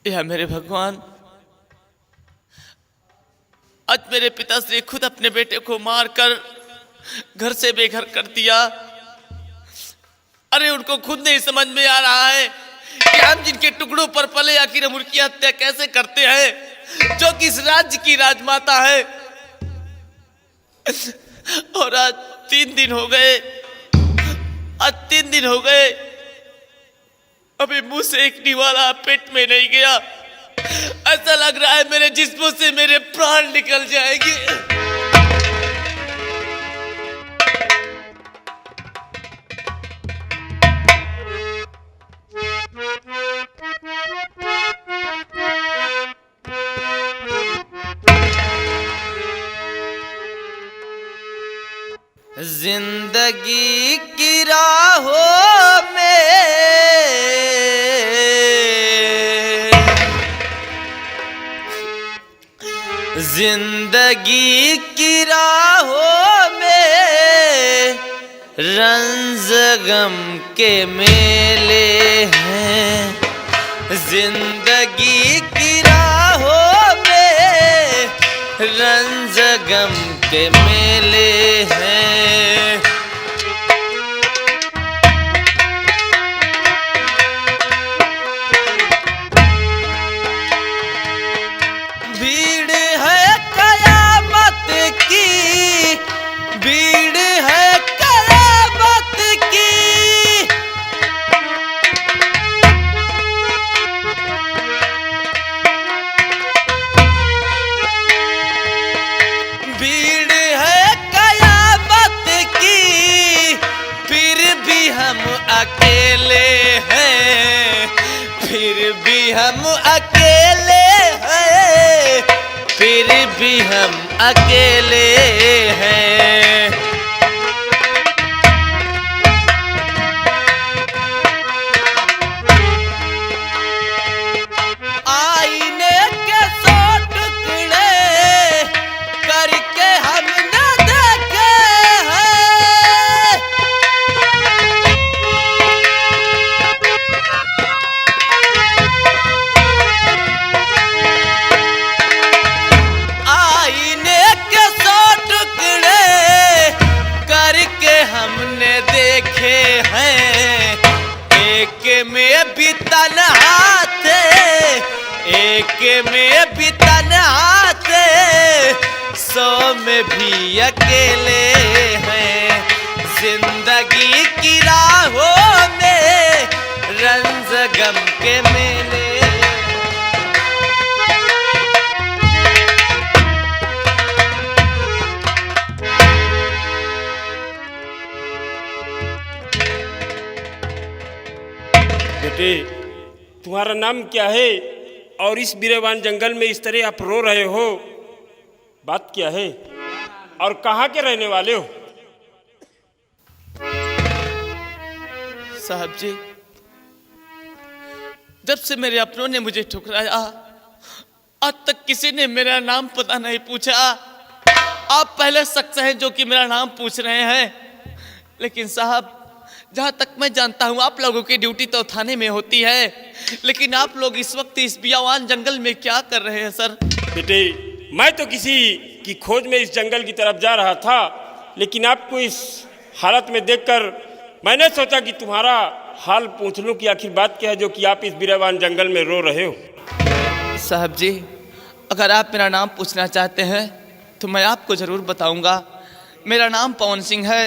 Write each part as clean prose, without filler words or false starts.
या मेरे भगवान, आज मेरे पिताश्री खुद अपने बेटे को मारकर घर से बेघर कर दिया। अरे उनको खुद नहीं समझ में आ रहा है कि हम जिनके टुकड़ों पर पले आखिर हम उनकी हत्या कैसे करते हैं, जो कि इस राज्य की राजमाता है। और आज 3 दिन हो गए, अभी मुंह से एक निवाला पेट में नहीं गया। ऐसा लग रहा है मेरे जिस्मों से मेरे प्राण निकल जाएंगे। जिंदगी की राहों में जिंदगी की राहों में रंज गम के मेले हैं। जिंदगी की राहों में रंज गम के मेले हैं। भीड़ है कयामत की, भीड़ है कयामत की। भीड़ है कयामत की, फिर भी हम अकेले हैं, फिर भी हम अकेले हैं, फिर भी हम अकेले हैं। आईने के 100 टुकड़े करके हम न देखे हैं। आईने के 100 टुकड़े करके हमने देखे हैं। एक में भी तन्हा थे, एक में भी तन्हा थे, 100 में भी अकेले हैं। जिंदगी की राहों में रंज गम के मेले। बेटे, तुम्हारा नाम क्या है और इस बीरेवान जंगल में इस तरह आप रो रहे हो, बात क्या है और कहाँ के रहने वाले हो? साहब जी, जब से मेरे अपनों ने मुझे ठुकराया, आज तक किसी ने मेरा नाम पता नहीं पूछा। आप पहले शख्स हैं जो कि मेरा नाम पूछ रहे हैं। लेकिन साहब, जहां तक मैं जानता हूं आप लोगों की ड्यूटी तो थाने में होती है, लेकिन आप लोग इस वक्त इस बियावान जंगल में क्या कर रहे हैं सर? बेटे, मैं तो किसी की खोज में इस जंगल की तरफ जा रहा था, लेकिन आपको इस हालत में देखकर मैंने सोचा कि तुम्हारा हाल पूछ लूं कि आखिर बात क्या है जो कि आप इस बीरेवान जंगल में रो रहे हो। साहब जी, अगर आप मेरा नाम पूछना चाहते हैं तो मैं आपको ज़रूर बताऊंगा। मेरा नाम पवन सिंह है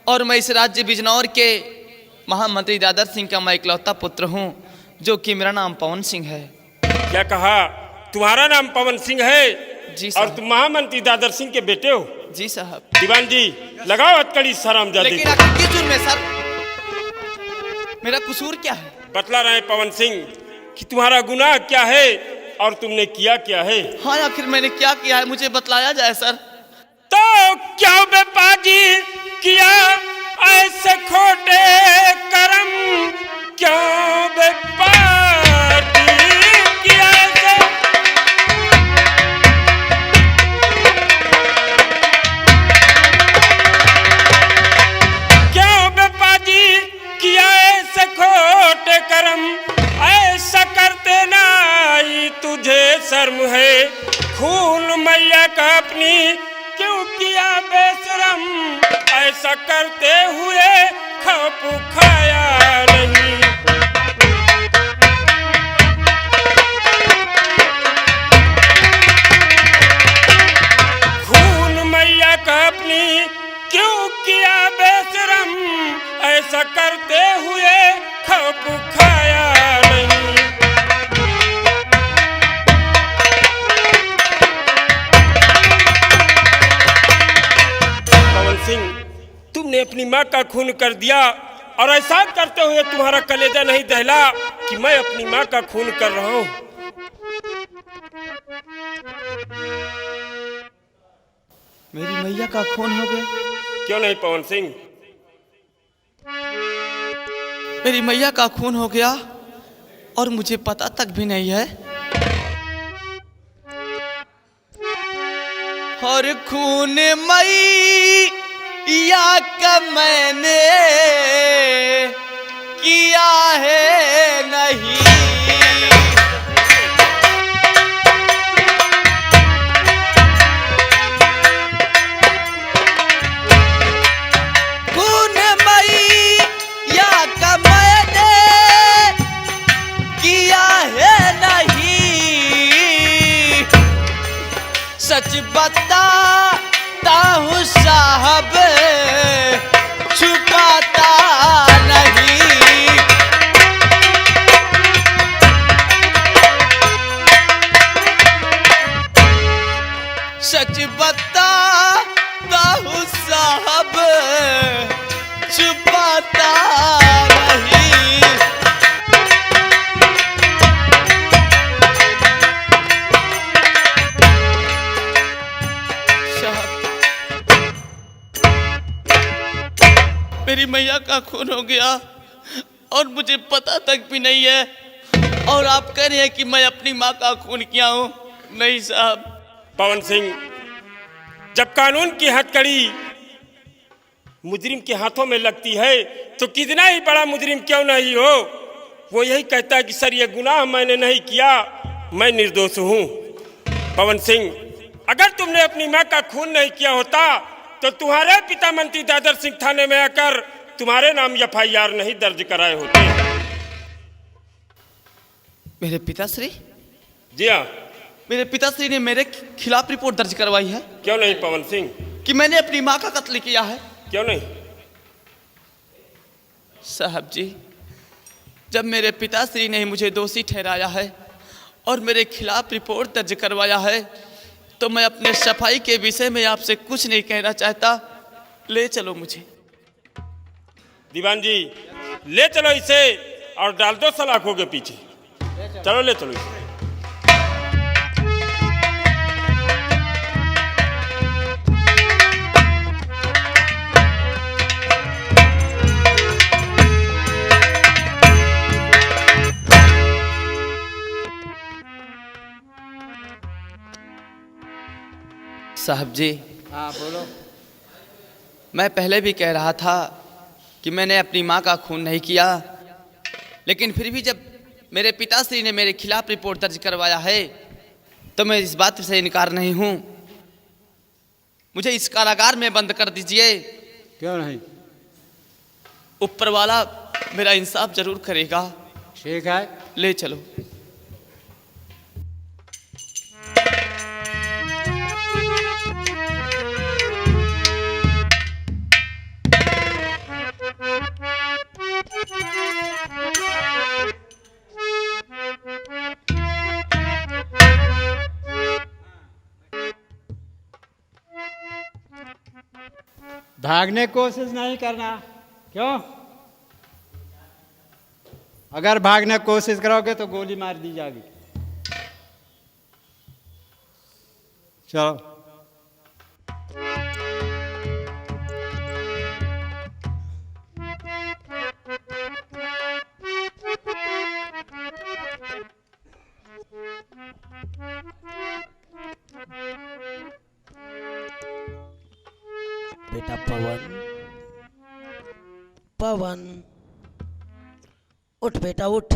और मैं इस राज्य बिजनौर के महामंत्री दादर सिंह का मैं इकलौता पुत्र हूं, जो कि मेरा नाम पवन सिंह है। क्या कहा? तुम्हारा नाम पवन सिंह है? जी और तुम महामंत्री दादर सिंह के बेटे हो? जी साहब। दीवान जी, लगाओ हथकड़ी सरामजादी। लेकिन आखिर किस जुर्म में सर? मेरा कसूर क्या है? बतला रहे पवन सिंह कि तुम्हारा गुनाह क्या है और तुमने किया क्या है। हाँ, आखिर मैंने क्या किया है मुझे बतलाया जाए सर। तो क्या बेपाजी किया ऐसे खोटे कर्म, क्यों बेपाजी किया ऐसे? क्यों बेपाजी किया ऐसे खोटे कर्म, ऐसा करते ना है खून मैया का अपनी क्यों किया बेशरम, ऐसा करते हुए खप खाया नहीं। खून मैया का अपनी क्यों किया बेशरम, ऐसा करते हुए खप खाया नहीं। पवन सिंह, तुमने अपनी माँ का खून कर दिया और ऐसा करते हुए तुम्हारा कलेजा नहीं दहला कि मैं अपनी माँ का खून कर रहा हूँ। मेरी मैया का खून हो गया? क्यों नहीं पवन सिंह? मेरी मैया का खून हो गया और मुझे पता तक भी नहीं है। और खून मैया का मैंने किया है नहीं। सच बताता हूँ साहब, छुपाता नहीं। सच बताता हूँ साहब, छुपाता नहीं। मेरी मैया का खून हो गया और मुझे पता तक भी नहीं है, और आप कह रहे हैं कि मैं अपनी माँ का खून किया हूँ। नहीं साहब। पवन सिंह, जब कानून की हथकड़ी मुजरिम के हाथों में लगती है तो कितना ही बड़ा मुजरिम क्यों नहीं हो, वो यही कहता है कि सर ये गुनाह मैंने नहीं किया, मैं निर्दोष हूँ। पवन सिंह, अगर तुमने अपनी माँ का खून नहीं किया होता तो तुम्हारे पिता मंत्री दादर सिंह थाने में आकर तुम्हारे नाम FIR नहीं दर्ज कराए होते। मेरे पिताश्री? जी हाँ, मेरे पिताश्री ने मेरे खिलाफ रिपोर्ट दर्ज करवाई है। क्यों नहीं पवन सिंह? कि मैंने अपनी माँ का कत्ल किया है। क्यों नहीं? साहब जी, जब मेरे पिताश्री ने मुझे दोषी ठहराया है और मेरे खिलाफ रिपोर्ट दर्ज करवाया है तो मैं अपने सफाई के विषय में आपसे कुछ नहीं कहना चाहता। ले चलो मुझे। दीवान जी, ले चलो इसे और डाल दो सलाखों के पीछे। चलो ले चलो इसे। साहब जी, हाँ बोलो। मैं पहले भी कह रहा था कि मैंने अपनी माँ का खून नहीं किया, लेकिन फिर भी जब मेरे पिताश्री ने मेरे खिलाफ रिपोर्ट दर्ज करवाया है तो मैं इस बात से इनकार नहीं हूँ। मुझे इस कारागार में बंद कर दीजिए। क्यों नहीं? ऊपर वाला मेरा इंसाफ जरूर करेगा। ठीक है, ले चलो। भागने की कोशिश नहीं करना। क्यों? अगर भागने की कोशिश करोगे तो गोली मार दी जाएगी। चलो। बेटा पवन, पवन उठ बेटा उठ।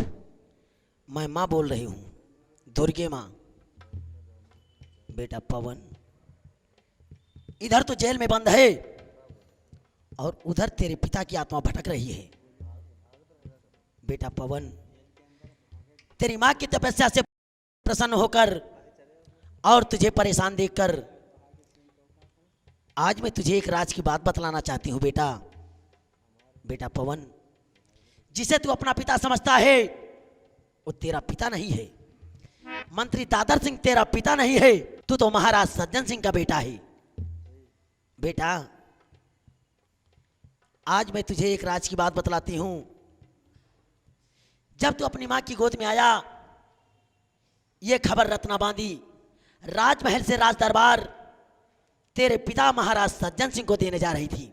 मैं माँ बोल रही हूँ, दुर्गे माँ। बेटा पवन, इधर तो जेल में बंद है और उधर तेरे पिता की आत्मा भटक रही है। बेटा पवन, तेरी मां की तपस्या से प्रसन्न होकर और तुझे परेशान देखकर आज मैं तुझे एक राज की बात बतलाना चाहती हूं बेटा। बेटा पवन, जिसे तू अपना पिता समझता है वो तेरा पिता नहीं है। मंत्री दादर सिंह तेरा पिता नहीं है, तू तो महाराज सज्जन सिंह का बेटा है। बेटा, आज मैं तुझे एक राज की बात बतलाती हूं। जब तू अपनी मां की गोद में आया, यह खबर रत्ना बांधी राजमहल से राज दरबार तेरे पिता महाराज सज्जन सिंह को देने जा रही थी।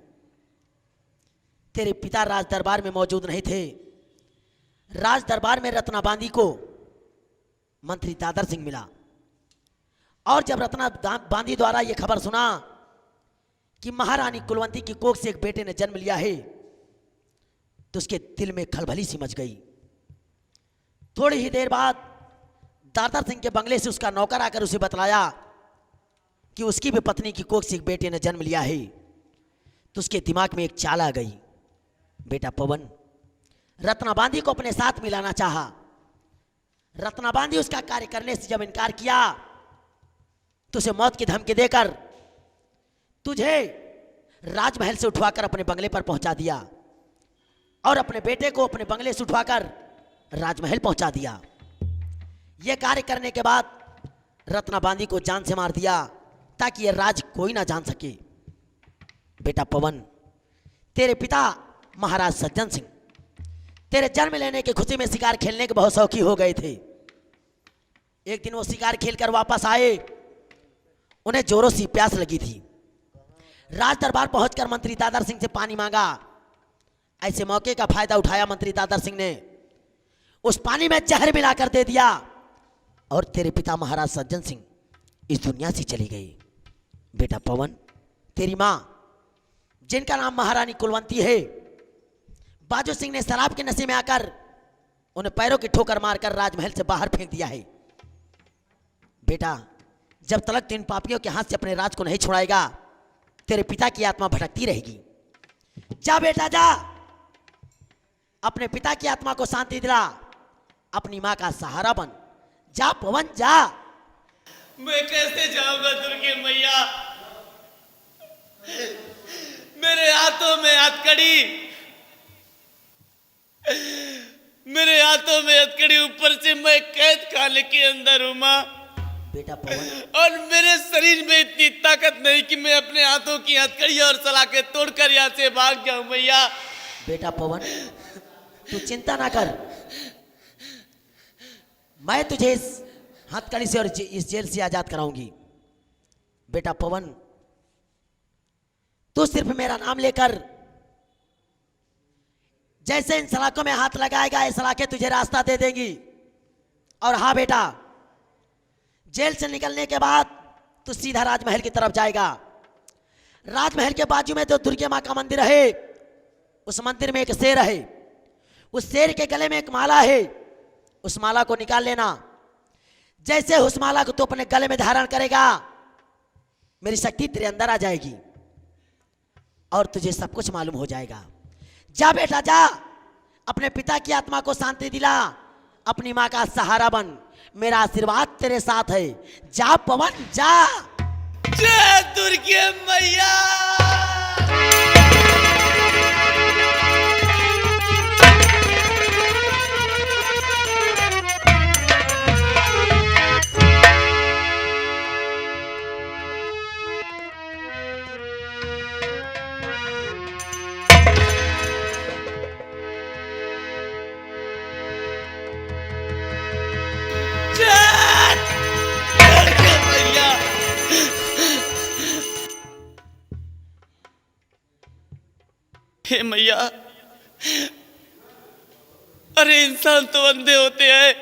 तेरे पिता राज दरबार में मौजूद नहीं थे। राज दरबार में रत्ना बांधी को मंत्री दादर सिंह मिला और जब रत्ना बांधी द्वारा यह खबर सुना कि महारानी कुलवंती की कोख से एक बेटे ने जन्म लिया है, तो उसके दिल में खलबली सी मच गई। थोड़ी ही देर बाद दादर सिंह के बंगले से उसका नौकर आकर उसे बतलाया कि उसकी भी पत्नी की कोख से एक बेटे ने जन्म लिया है। तो उसके दिमाग में एक चाल आ गई। बेटा पवन, रत्ना बांधी को अपने साथ मिलाना चाहा। रत्ना बांधी उसका कार्य करने से जब इनकार किया तो उसे मौत की धमकी देकर तुझे राजमहल से उठवाकर अपने बंगले पर पहुंचा दिया और अपने बेटे को अपने बंगले से उठवाकर राजमहल पहुंचा दिया। यह कार्य करने के बाद रत्ना बांधी को जान से मार दिया ताकि यह राज कोई ना जान सके। बेटा पवन, तेरे पिता महाराज सज्जन सिंह तेरे जन्म लेने की खुशी में शिकार खेलने के बहुत शौकी हो गए थे। एक दिन वो शिकार खेलकर वापस आए, उन्हें जोरों सी प्यास लगी थी। राज दरबार पहुंचकर मंत्री दादर सिंह से पानी मांगा। ऐसे मौके का फायदा उठाया मंत्री दादर सिंह ने उस पानी में जहर मिलाकर दे दिया और तेरे पिता महाराज सज्जन सिंह इस दुनिया से चले गए। बेटा पवन, तेरी मां जिनका नाम महारानी कुलवंती है, बाजू सिंह ने शराब के नशे में आकर उन्हें पैरों की ठोकर मारकर राजमहल से बाहर फेंक दिया है। बेटा, जब तलक तो इन पापियों के हाथ से अपने राज को नहीं छुड़ाएगा, तेरे पिता की आत्मा भटकती रहेगी। जा बेटा जा, अपने पिता की आत्मा को शांति दिला, अपनी मां का सहारा बन। जा पवन जा। मैं कैसे जाऊंगा दुर्गे मैया? मेरे हाथों में हथकड़ी, मेरे हाथों में हथकड़ी, ऊपर से मैं कैद खाने के अंदर हूं मां। बेटा पवन, और मेरे शरीर में इतनी ताकत नहीं कि मैं अपने हाथों की हथकड़ी और सलाखें तोड़कर यहाँ से भाग जाऊं मैया। बेटा पवन, तू चिंता ना कर, मैं तुझे इस हथकड़ी से और इस जेल से आजाद कराऊंगी। बेटा पवन, तू सिर्फ मेरा नाम लेकर जैसे इन सलाखों में हाथ लगाएगा, ये सलाखें तुझे रास्ता दे देंगी। और हाँ बेटा, जेल से निकलने के बाद तू सीधा राजमहल की तरफ जाएगा। राजमहल के बाजू में जो दुर्गे माँ का मंदिर है, उस मंदिर में एक शेर है। उस शेर के गले में एक माला है, उस माला को निकाल लेना। जैसे उस माला को तू अपने गले में धारण करेगा, मेरी शक्ति तेरे अंदर आ जाएगी और तुझे सब कुछ मालूम हो जाएगा। जा बेटा जा, अपने पिता की आत्मा को शांति दिला, अपनी मां का सहारा बन। मेरा आशीर्वाद तेरे साथ है। जा पवन जा। जय दुर्गे मैया। हे मैया, अरे इंसान तो अंधे होते हैं।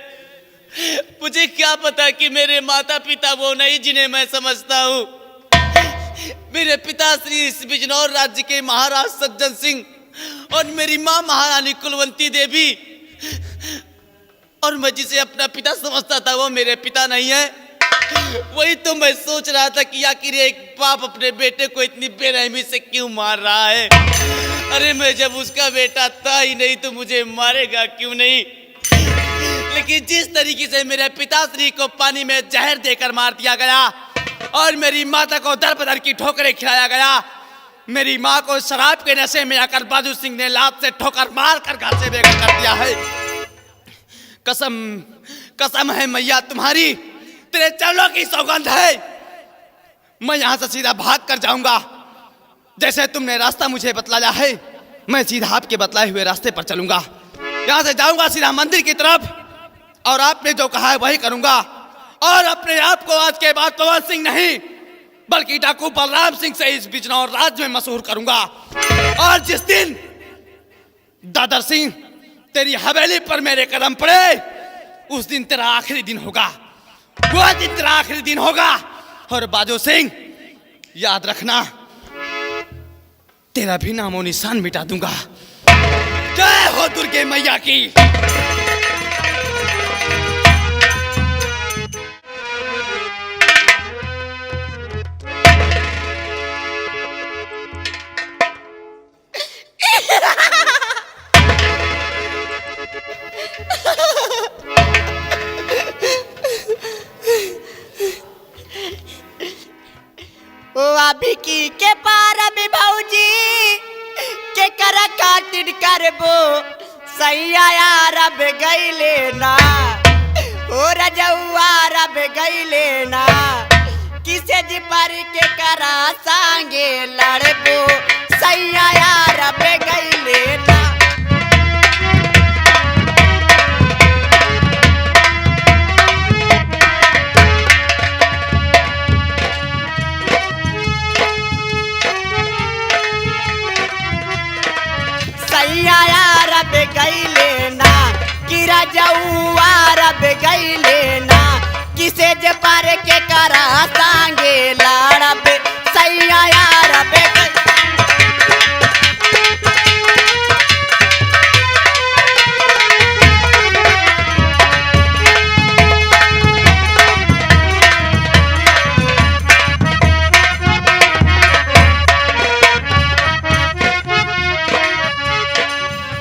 मुझे क्या पता कि मेरे माता पिता वो नहीं जिन्हें मैं समझता हूँ। मेरे पिता श्री इस बिजनौर राज्य के महाराज सज्जन सिंह और मेरी माँ महारानी कुलवंती देवी, और मैं जिसे अपना पिता समझता था वो मेरे पिता नहीं है। वही तो मैं सोच रहा था कि आखिर एक बाप अपने बेटे को इतनी बेरहमी से क्यों मार रहा है। अरे मैं जब उसका बेटा था ही नहीं तो मुझे मारेगा क्यों नहीं। लेकिन जिस तरीके से मेरे पिताश्री को पानी में जहर देकर मार दिया गया और मेरी माता को दर बदर की ठोकरें खिलाया गया, मेरी माँ को शराब के नशे में आकर बाजू सिंह ने लात से ठोकर मार कर घर से बेघर कर दिया है। कसम कसम है मैया तुम्हारी, तेरे चरणों की सौगंध है, मैं यहां से सीधा भाग कर जाऊंगा। जैसे तुमने रास्ता मुझे बतलाया है मैं सीधा आपके बतलाए हुए रास्ते पर चलूंगा। यहां से जाऊंगा सीधा मंदिर की तरफ और आपने जो कहा है वही करूंगा और अपने आप को आज के बाद पवन सिंह नहीं बल्कि डाकू बलराम सिंह से इस बिजनौर राज्य में मशहूर करूंगा। और जिस दिन दादर सिंह तेरी हवेली पर मेरे कदम पड़े उस दिन तेरा आखिरी दिन होगा, वो दिन तेरा आखिरी दिन होगा। और बाजू सिंह याद रखना तेरा भी नामो निशान मिटा दूंगा। जय हो दुर्गे मैया की। अभी की के पार अभी भौजी के करा काटिन करबो सैया यार अब गईले ना ओ रजौआ रब गईले ना किसे जी पर के करा सांगे लड़बो सैया यार अब गईले ना। रब गईले ना किरा जऊआ रब गईले ना किसे जे पार के करा सांगे लड़ब सैया रब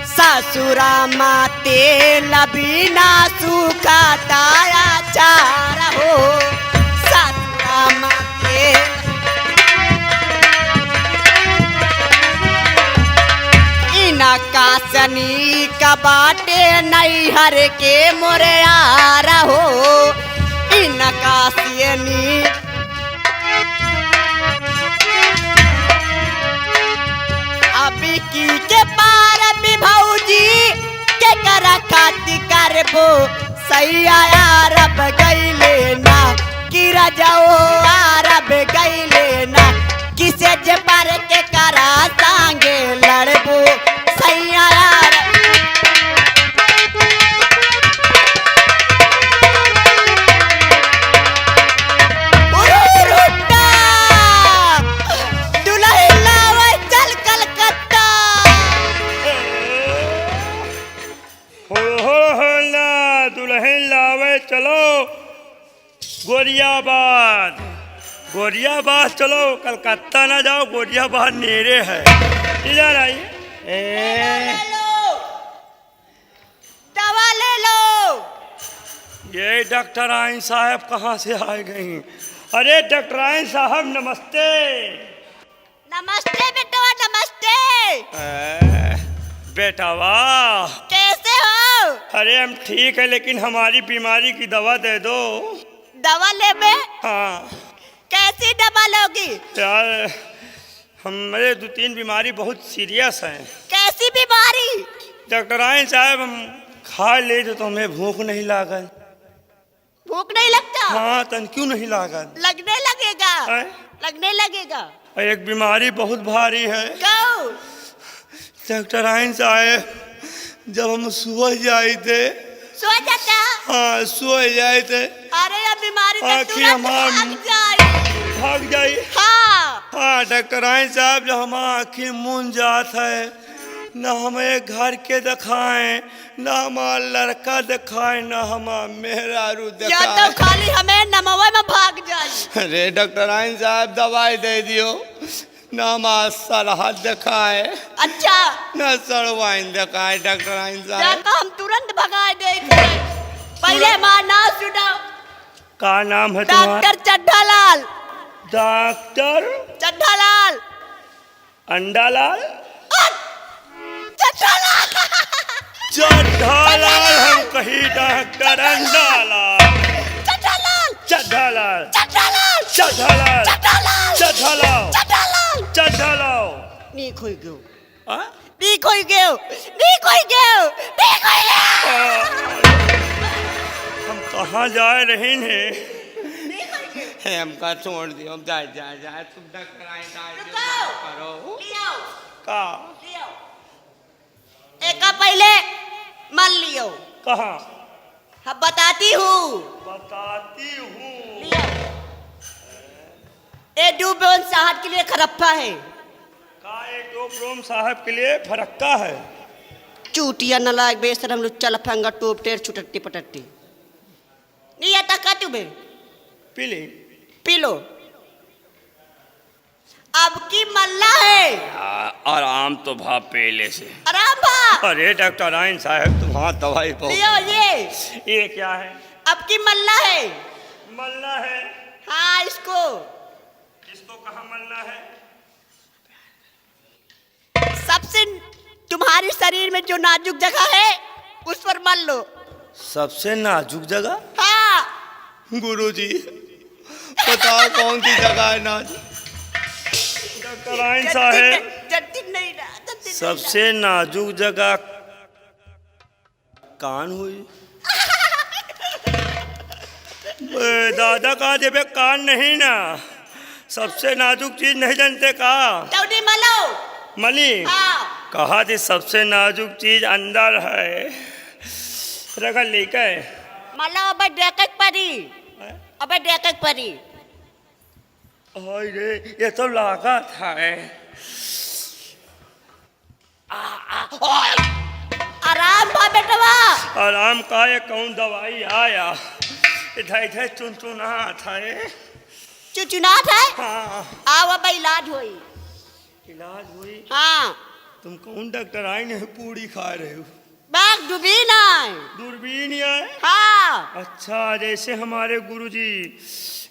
ससुरा माते लबीना सूखा ताया चार हो ससुरा माते इना कासनी का बाटे नैहर के मोरियार हो इना कासियनी अभी की के पार भी भौजी के करा खाती करबो सैया रब गईले ना किरा जाओ रब गईले ना किसे जे पार के करा सांगे लड़बो सैया चलो गोरियाबाद गोरियाबाद चलो, कलकत्ता ना जाओ, गोरियाबाद नेरे है। इधर आइए, दवा ले लो। ये डॉक्टर आइन साहब कहाँ से आ गई? अरे डॉक्टर आइन साहब नमस्ते। नमस्ते बेटा नमस्ते। बेटा वाह, कैसे हो? अरे हम ठीक है, लेकिन हमारी बीमारी की दवा दे दो। दवा ले में? हाँ। कैसी दवा लोगी? यार हमारे 2-3 बीमारी बहुत सीरियस है। कैसी बीमारी? डॉक्टर आइन साहब हम खा ले तो हमें भूख नहीं लागल। भूख नहीं लगता? हाँ, तन क्यों नहीं लागल? लगने लगेगा। है? लगने लगेगा। एक बीमारी बहुत भारी है। क्यों? डॉक्टर आइन साहब जब हम सुबह जाए थे, सो जाता? हाँ सो जाए थे। अरे ये बीमारी तो तुरंत भाग जाए। हाँ हाँ डॉक्टर आइन साहब जब हम आँखें मूंद जात है, न हमें घर के दिखाएं, न हमारा लड़का दिखाएं, न हमारा मेहरारू या तो दिखाएं। खाली हमें नमवे में भाग जाए। अरे डॉक्टर आइन साहब दवाई दे दियो, न हमारा सलाह दिखाए, अच्छा न सड़वाइन दिखाए। डॉक्टर आइन साहब जाकर हम तुरंत भगा देंगे। पहले हमारा नाम सुनाओ। का नाम है तुम्हारा? डॉक्टर चड्ढालाल। डॉक्टर चड्ढालाल। अंडालाल? चड्ढालाल। चड्ढालाल? हम कही डॉक्टर अंडालाल। चड्ढालाल। चड्ढालाल चड्ढालाल। चड्ढालाल चड्ढालाल। चड्ढालाल चड्ढालाल। चड्ढालाल। नीक होई गयो। हाँ? नीक होई गयो। नीक होई गयो। नीक होई गयो। हम कहाँ जा रहे हैं? हमका छोड़ दियो, हम जा तुम डॉक्टर आइन रुको। करो लियो। का? लियो। एक पहले मान लियो। कहाँ? हम बताती हूँ। बताती हूँ। लियो। ये डूबोन साहब के लिए खरप्पा है। का एक दो ब्रोम साहब के लिए फरक्का है। चूटिया नलायक बेशरम लुच्चा लफंगा टोप टेर छुटट्टी पटट्टी। नहीं आता का तुम्हें? पीली पी लो। अब की मल्ला है। आराम तो भाव पहले से। आराम भा। अरे डॉक्टर आइन साहब तुम्हारा दवाई लियो बहुत। ये। ये क्या है? अब की मल्ला है। मलना है? हाँ इसको। इसको कहाँ मलना है? सबसे तुम्हारे शरीर में जो नाजुक जगह है उस पर मल लो। सबसे नाजुक जगह? हाँ। गुरुजी बताओ कौन सी जगह है नाजुक? डॉक्टर आइन साहब जटिल नहीं रहा, जटिल नहीं सबसे नाजुक जगह कान हुई। दादा का जेबे कान नहीं ना, सबसे नाजुक चीज नहीं जानते का? रहा। चौड़ी मलो। मली हाँ। कहा थी सबसे नाजुक चीज अंदर है, रखा लेकर मलो अबे डेकक परी। अबे डेकक परी। हाय रे ये तो लागत है। आराम भा बेटवा। आराम का ये कौन दवाई आया? इधर इधर चुनचुना था ये। चुचुनाट है। हाँ आओ अब इलाज होई। इलाज हुई। हाँ। तुम कौन डॉक्टर आए नहीं पूड़ी खा रहे हो? बाग डूबी ना। दूरबीन आए? हाँ। अच्छा जैसे हमारे गुरुजी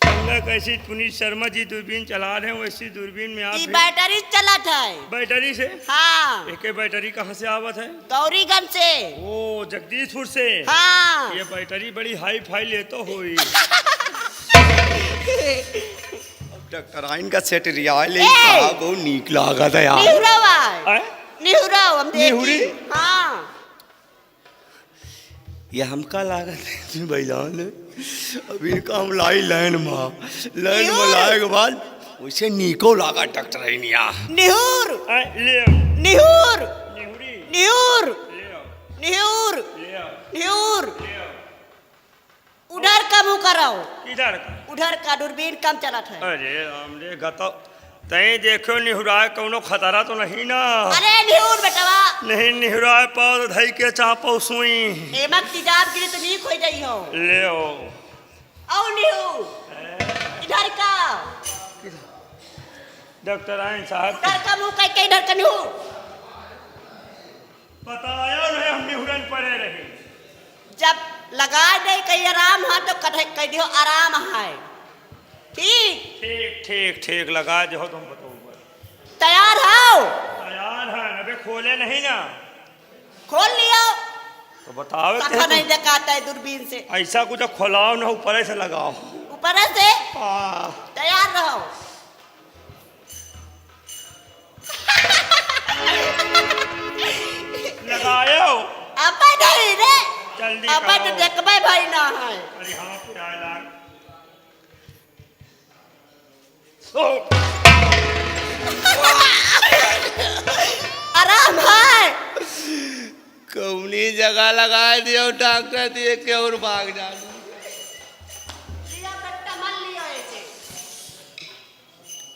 गंगा कैसी पुनीत शर्मा जी दूरबीन चला रहे हैं वैसी दूरबीन में आप ये भी बैटरी चलत है। बैटरी से? हाँ। एक बैटरी कहाँ से आवत है? गौरीगंज से। ओ जगदीशपुर से। हाँ। ये बैटरी बड़ी हाई फाई ले तो हुई। डॉक्टर आइन का सेट रियाल बहुत नीक लागा था यार। निहुरावा। आए? निहुराव हम देखी। निहुरी? हाँ। ये हमका लागत है बैलान अभी का हम लाई लाइन में लाए के बाद वैसे नीको लागा डॉक्टर आइनिया। निहुर। ले निहुर। निहुरी निहुर। ले निहुर। ले निहुर। उधर का मुँह कराओ। इधर उधर का दूरबीन कम चलत है। अरे राम रे गतो तई देखो निहुराए कोनो खतरा तो नहीं ना? अरे निहुर बेटवा। नहीं निहुराए पाओ धई के चापो सुई। एमक तिजाब गिरे तो नीक हो जाई हो। ले आओ निहुर। इधर का। डॉक्टर आइन साहब उधर का मुँह कह के इधर का निहुर। बताया नहीं हम निहुरन पड़े रहे। जब लगा दे कहीं आराम है तो कह दियो आराम है। ठीक। ठीक ठीक ठीक लगा जो तुम बताओ। तैयार हो? तैयार है अबे खोले नहीं ना? खोल लियो। तो बताओ कथा नहीं दिखाता है दूरबीन से। ऐसा कुछ खोलाओ ना ऊपर से लगाओ। ऊपर से। हाँ तैयार रहो। लगायो। अब नहीं रे। जल्दी अब तो करो। देखबे भाई ना है। अरे हाँ पे आया आराम है। कौनी जगह लगा दियो डॉक्टर दिए के और भाग जा। लिया बेटा मल लियो ऐसे।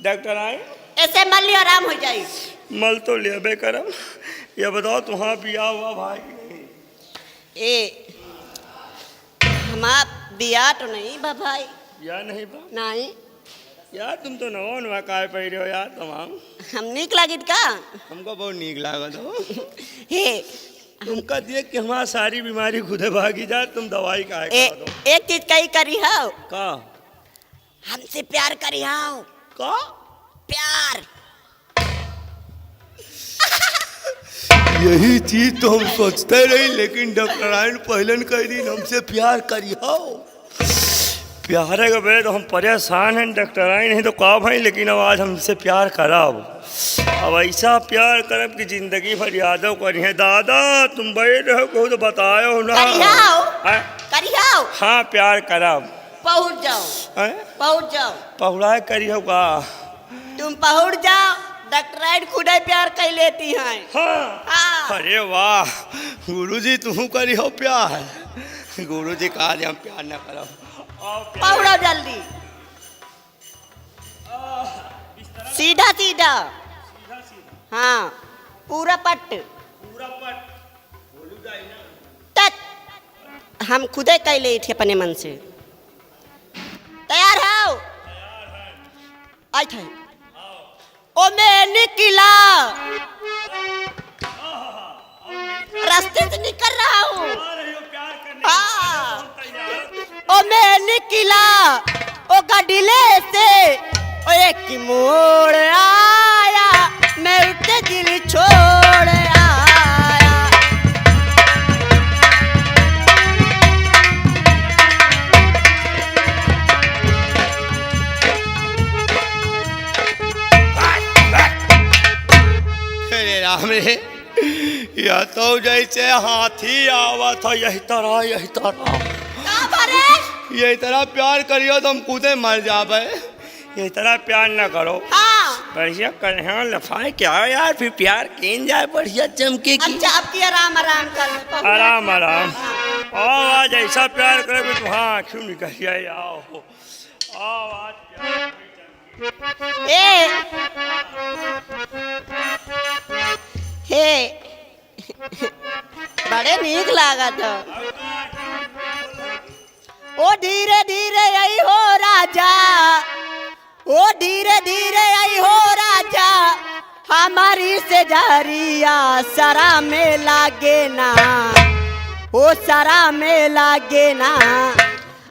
डॉक्टर आए ऐसे मल लियो आराम हो जाए। मल तो ले करम ये बताओ तुम्हारा बिया हुआ भाई? ए हमार बिया तो नहीं बा भाई। या नहीं बा? नहीं। यार तुम तो नवा नवा काय पहरे हो यार तमाम। हम निक लागित का? हमको बहुत नीक लागत हो। हे तुमका देख के हमारा सारी बीमारी खुदे भागी जा, तुम दवाई का एक चीज कही करी हो। का? हमसे प्यार करी हो। का? प्यार। यही चीज तो हम सोचते रही, लेकिन डॉक्टर आयन पहले कह दिन हमसे प्यार करी हो। प्यार है बे तो हम परेशान हैं, डॉक्टर आयन है तो का भाई, लेकिन अब आज हमसे प्यार कराओ। अब ऐसा प्यार करब कि जिंदगी भर यादव करी है। दादा तुम बैठ रहो को तो बताओ ना। करियो। हाँ प्यार कराओ। पहुंच जाओ। पहुंच जाओ। पहुड़ा करियो का? तुम पहुंच जाओ, डॉक्टर खुद ही प्यार कर लेती हैं। हाँ। हाँ। अरे वाह गुरुजी तुम करी हो प्यार। गुरुजी कहा हम प्यार न करो। पहुंचो जल्दी। सीधा सीधा। हाँ पूरा पट। तट हम खुदे कह ले थे अपने मन से। तैयार हो? आई थे ओ मैं निकला, रास्ते से निकल रहा हूँ। हाँ ओ मैं निकला ओ गडीले से, ओ एक मोड़ आया मैं उठे दिल छोड़ आया। अरे राम रे, या तो जैसे हाथी आवा था यही तरह यही तरह प्यार करियो तो हम कूदे मर जाबे। यही तरह प्यार ना करो। हाँ बढ़िया कर। हाँ लफाए क्या हो यार, फिर प्यार किन जाए बढ़िया चमके की। अच्छा आपकी आराम आराम कर। आराम आराम। आओ आज ऐसा प्यार करोगे तो हाँ क्यों निकल जाए। आओ आओ आज ए हे बड़े नीक लागत हो। ओ धीरे धीरे आई हो राजा, ओ धीरे धीरे आई हो राजा, हमारी से जहरिया सरा में लागे ना, ओ सरा में लागे ना।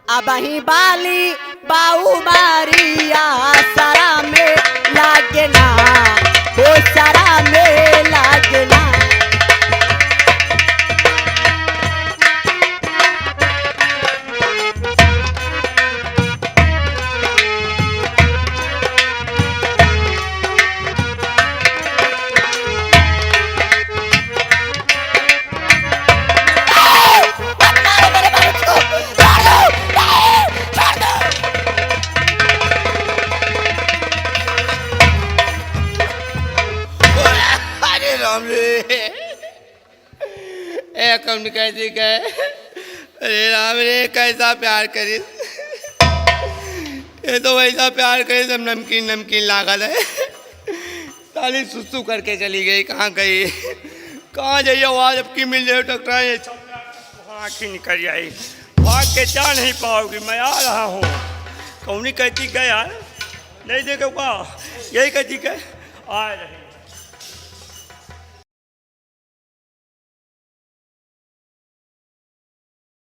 अब ही बाली बाऊ मारिया सरा में लागे ना, ओ सरा में लागे ना। कैसी कहे। अरे राम रे कैसा प्यार करी, ये तो वैसा प्यार करे सब नमकीन नमकीन लागल है। ताली सुसु करके चली गई, कहाँ गई कहाँ जाइए आवाज अब की मिल जाए टकराए आँखी निकल आई। भाग के जा नहीं पाओगी, मैं आ रहा हूँ। कौनी कहती क्या यार, नहीं देखो का यही कहती क्या आ रही।